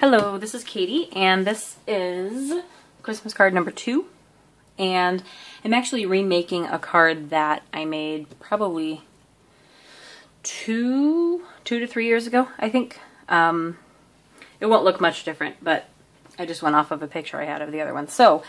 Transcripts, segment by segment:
Hello, this is Katie, and this is Christmas card number 2. And I'm actually remaking a card that I made probably two to 3 years ago, I think. It won't look much different, but I just went off of a picture I had of the other one. So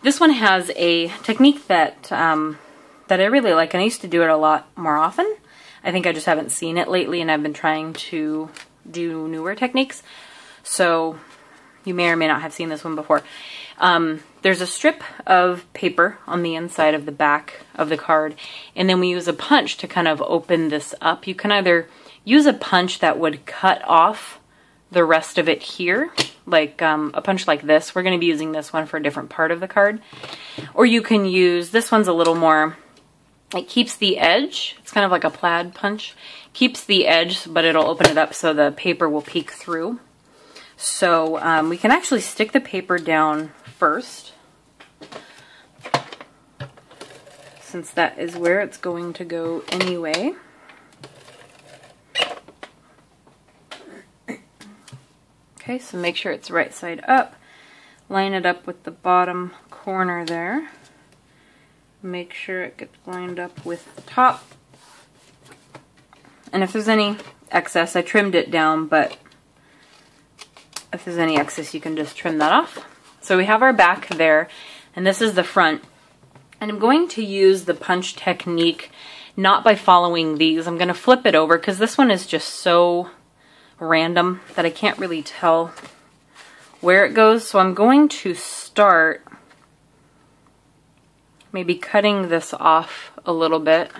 this one has a technique that that I really like, and I used to do it a lot more often. I think I just haven't seen it lately, and I've been trying to do newer techniques. So you may or may not have seen this one before. There's a strip of paper on the inside of the back of the card, and then we use a punch to kind of open this up. You can either use a punch that would cut off the rest of it here, like a punch like this. We're going to be using this one for a different part of the card. Or you can use, this one's a little more, it keeps the edge. It's kind of like a plaid punch. Keeps the edge, but it'll open it up so the paper will peek through. So we can actually stick the paper down first, since that is where it's going to go anyway. Okay, so make sure it's right side up. Line it up with the bottom corner there. Make sure it gets lined up with the top. And if there's any excess, I trimmed it down, but if there's any excess, you can just trim that off. So we have our back there, and this is the front. And I'm going to use the punch technique not by following these. I'm going to flip it over because this one is just so random that I can't really tell where it goes. So I'm going to start maybe cutting this off a little bit.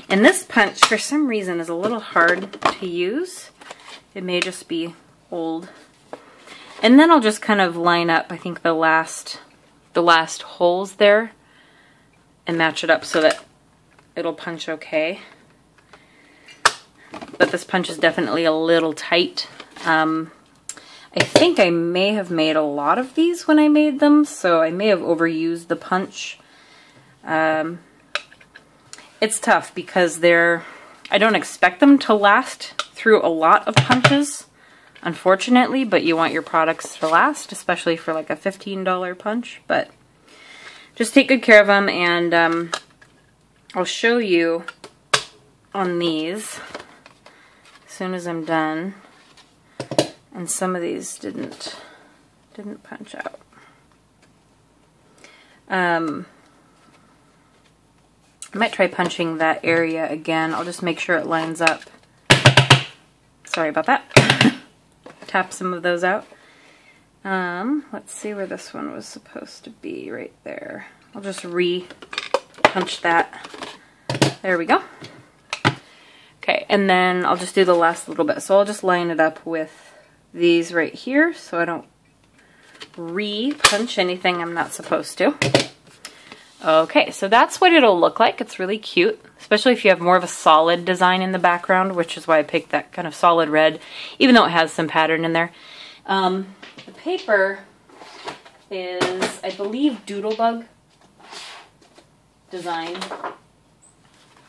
And this punch, for some reason, is a little hard to use. It may just be old. And then I'll just kind of line up, I think, the last holes there and match it up so that it'll punch okay. But this punch is definitely a little tight. I think I may have made a lot of these when I made them, so I may have overused the punch. It's tough because I don't expect them to last through a lot of punches, unfortunately, but you want your products to last, especially for like a $15 punch. But just take good care of them, and I'll show you on these as soon as I'm done. And some of these didn't punch out. I might try punching that area again. I'll just make sure it lines up. Sorry about that. Tap some of those out. Let's see where this one was supposed to be, right there. I'll just re-punch that. There we go. Okay, and then I'll just do the last little bit. So I'll just line it up with these right here so I don't re-punch anything I'm not supposed to. Okay, so that's what it'll look like. It's really cute, especially if you have more of a solid design in the background, which is why I picked that kind of solid red, even though it has some pattern in there. The paper is, I believe, Doodlebug design.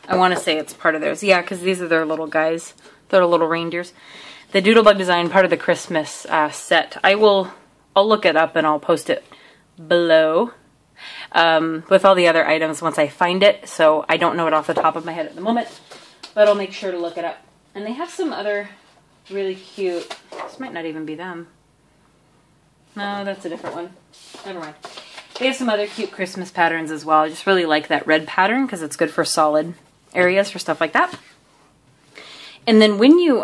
I want to say it's part of theirs. Yeah, because these are their little guys, their little reindeers. The Doodlebug design, part of the Christmas set. I'll look it up and I'll post it below. With all the other items once I find it, so I don't know it off the top of my head at the moment, but I'll make sure to look it up. And they have some other really cute, this might not even be them. No, that's a different one. Never mind. They have some other cute Christmas patterns as well. I just really like that red pattern because it's good for solid areas for stuff like that. And then when you,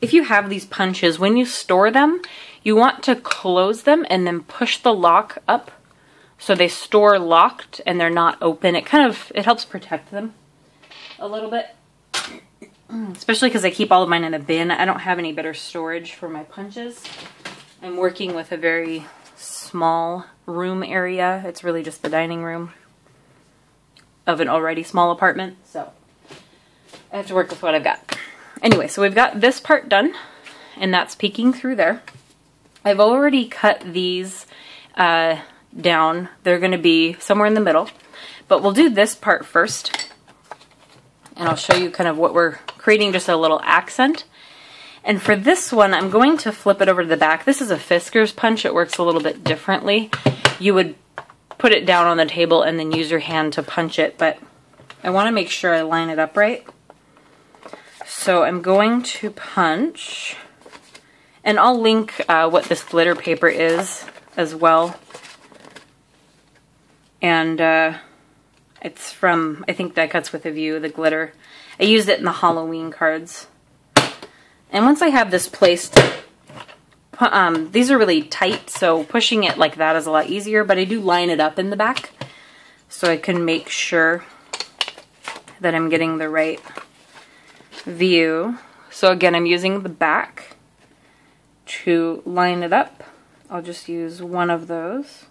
if you have these punches, when you store them, you want to close them and then push the lock up so they store locked and they're not open. It helps protect them a little bit. Especially because I keep all of mine in a bin. I don't have any better storage for my punches. I'm working with a very small room area. It's really just the dining room of an already small apartment. So I have to work with what I've got. Anyway, so we've got this part done, and that's peeking through there. I've already cut these down. They're going to be somewhere in the middle, but we'll do this part first, and I'll show you kind of what we're creating, just a little accent. And for this one, I'm going to flip it over to the back. This is a Fiskars punch. It works a little bit differently. You would put it down on the table and then use your hand to punch it, but I want to make sure I line it up right. So I'm going to punch, and I'll link what this glitter paper is as well. And it's from, I think, Die Cuts with a View, the glitter. I used it in the Halloween cards. And once I have this placed, these are really tight, so pushing it like that is a lot easier, but I do line it up in the back so I can make sure that I'm getting the right view. So again, I'm using the back to line it up. I'll just use one of those.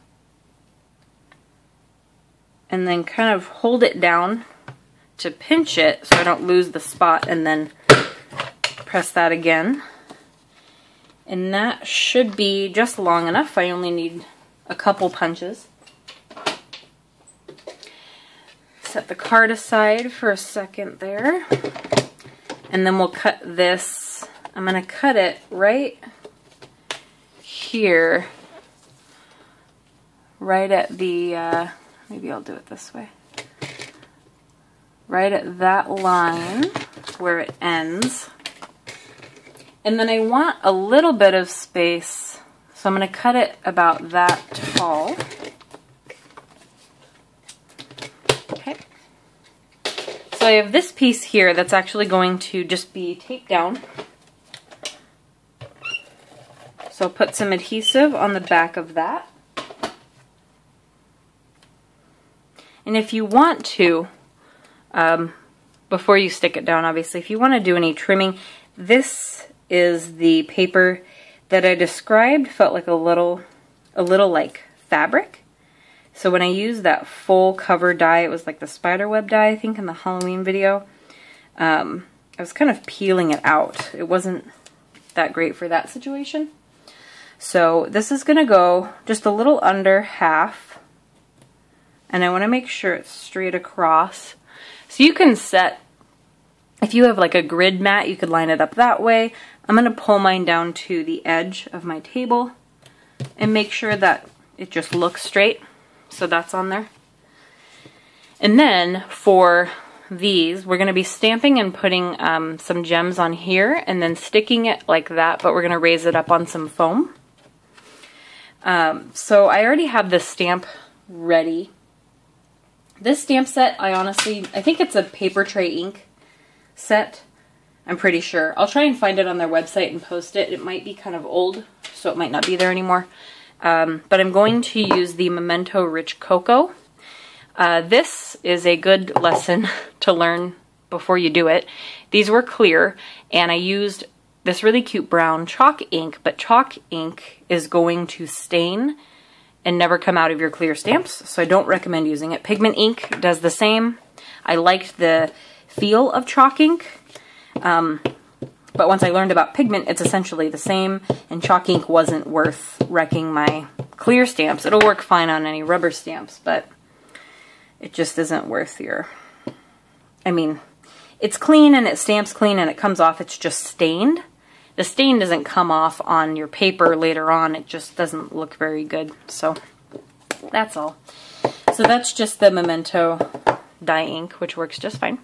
And then kind of hold it down to pinch it so I don't lose the spot, and then press that again. And that should be just long enough. I only need a couple punches. Set the card aside for a second there. And then we'll cut this. I'm going to cut it right here. Right at the, maybe I'll do it this way. Right at that line where it ends. And then I want a little bit of space, so I'm going to cut it about that tall. Okay. So I have this piece here that's actually going to just be taped down. So I'll put some adhesive on the back of that. And if you want to, before you stick it down, obviously, if you want to do any trimming, this is the paper that I described. Felt like a little like fabric. So when I used that full cover die, it was like the spiderweb die, I think, in the Halloween video. I was kind of peeling it out. It wasn't that great for that situation. So this is going to go just a little under half. And I want to make sure it's straight across. So you can set, if you have like a grid mat, you could line it up that way. I'm going to pull mine down to the edge of my table and make sure that it just looks straight. So that's on there. And then for these, we're going to be stamping and putting some gems on here and then sticking it like that, but we're going to raise it up on some foam. So I already have this stamp ready. This stamp set, I think it's a Paper Tray ink set. I'm pretty sure. I'll try and find it on their website and post it. It might be kind of old, so it might not be there anymore. But I'm going to use the Memento Rich Cocoa. This is a good lesson to learn before you do it. These were clear, and I used this really cute brown chalk ink, but chalk ink is going to stain and never come out of your clear stamps, so I don't recommend using it. Pigment ink does the same. I liked the feel of chalk ink, but once I learned about pigment, it's essentially the same, and chalk ink wasn't worth wrecking my clear stamps. It'll work fine on any rubber stamps, but it just isn't worth your... I mean, it's clean and it stamps clean and it comes off, it's just stained. The stain doesn't come off on your paper later on, it just doesn't look very good, so that's all. So that's just the Memento dye ink, which works just fine.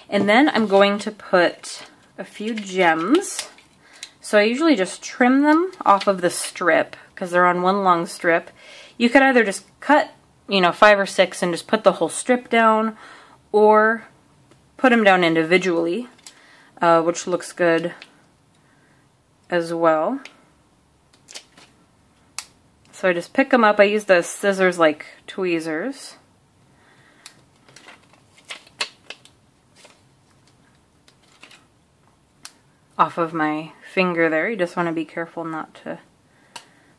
And then I'm going to put a few gems. So I usually just trim them off of the strip, because they're on one long strip. You could either just cut, 5 or 6 and just put the whole strip down, or put them down individually, which looks good as well. So I just pick them up. I use the scissors like tweezers. Off of my finger there. You just want to be careful not to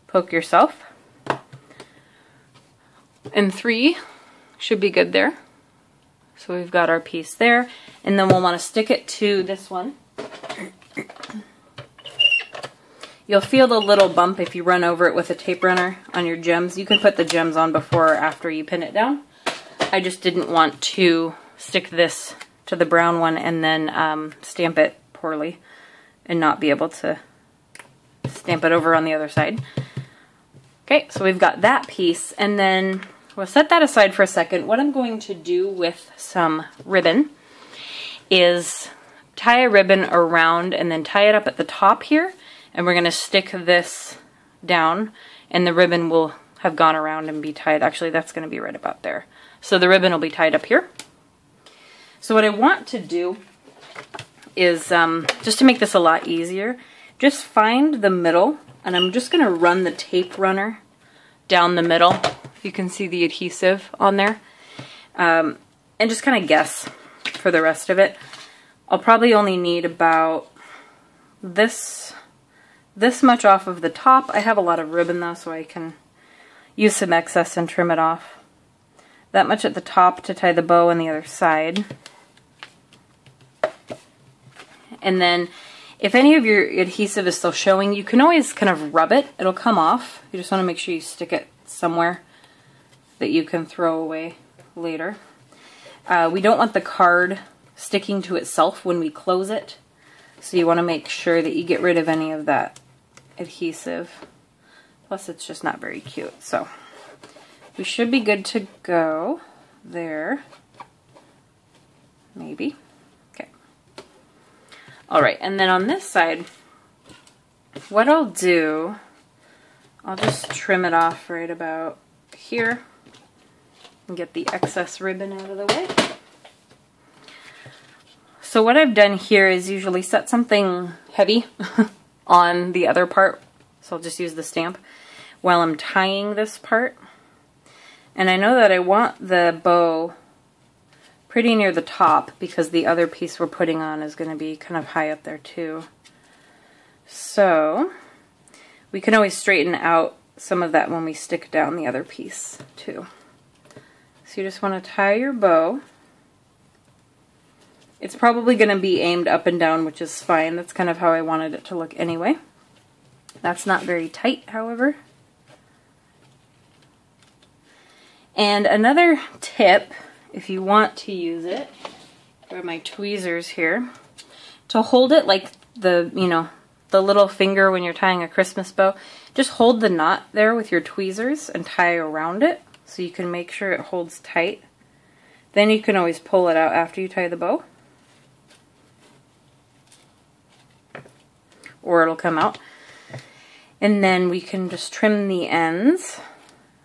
poke yourself. And 3 should be good there. So we've got our piece there, and then we'll want to stick it to this one. You'll feel the little bump if you run over it with a tape runner on your gems. You can put the gems on before or after you pin it down. I just didn't want to stick this to the brown one and then stamp it poorly. and not be able to stamp it over on the other side. Okay, so we've got that piece, and then we'll set that aside for a second. What I'm going to do with some ribbon is tie a ribbon around and then tie it up at the top here, and we're going to stick this down, and the ribbon will have gone around and be tied. Actually, that's going to be right about there. So the ribbon will be tied up here. So what I want to do is, just to make this a lot easier, just find the middle, and I'm just going to run the tape runner down the middle. You can see the adhesive on there. And just kind of guess for the rest of it. I'll probably only need about this much off of the top. I have a lot of ribbon though, so I can use some excess and trim it off. That much at the top to tie the bow on the other side. And then if any of your adhesive is still showing, you can always kind of rub it. It'll come off. You just want to make sure you stick it somewhere that you can throw away later. We don't want the card sticking to itself when we close it, so you want to make sure that you get rid of any of that adhesive. Plus it's just not very cute. So we should be good to go there. Maybe. Okay. Alright, and then on this side, what I'll do, I'll just trim it off right about here and get the excess ribbon out of the way. So what I've done here is usually set something heavy on the other part. So I'll just use the stamp while I'm tying this part. And I know that I want the bow pretty near the top because the other piece we're putting on is going to be kind of high up there too. So we can always straighten out some of that when we stick down the other piece too. So you just want to tie your bow. It's probably going to be aimed up and down, which is fine. That's kind of how I wanted it to look anyway. That's not very tight, however. And another tip, if you want to use it, are my tweezers here, to hold it like the, you know, the little finger when you're tying a Christmas bow. Just hold the knot there with your tweezers and tie around it so you can make sure it holds tight. Then you can always pull it out after you tie the bow, or it'll come out. And then we can just trim the ends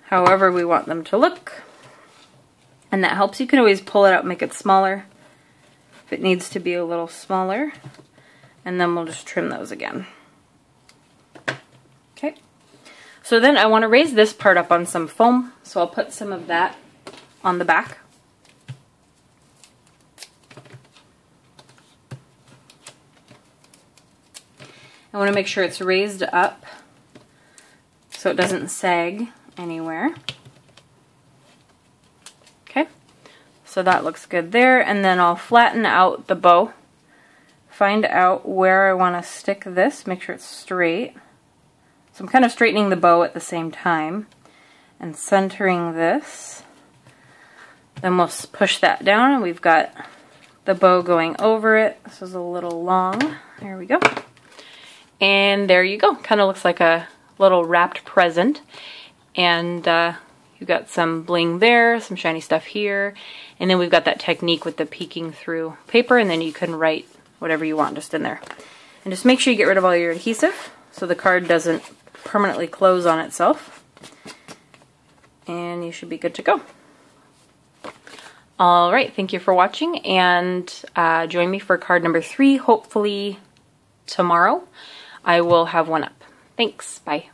however we want them to look. And that helps. You can always pull it out and make it smaller if it needs to be a little smaller. And then we'll just trim those again. Okay. So then I want to raise this part up on some foam. So I'll put some of that on the back. I want to make sure it's raised up so it doesn't sag anywhere. Okay, so that looks good there, and then I'll flatten out the bow, find out where I want to stick this, make sure it's straight. So I'm kind of straightening the bow at the same time and centering this. Then we'll push that down, and we've got the bow going over it. This is a little long. There we go. And there you go. Kind of looks like a little wrapped present. And you've got some bling there, some shiny stuff here. And then we've got that technique with the peeking through paper, and then you can write whatever you want just in there. And just make sure you get rid of all your adhesive so the card doesn't permanently close on itself. And you should be good to go. Alright, thank you for watching, and join me for card number 3, hopefully tomorrow. I will have one up. Thanks, bye.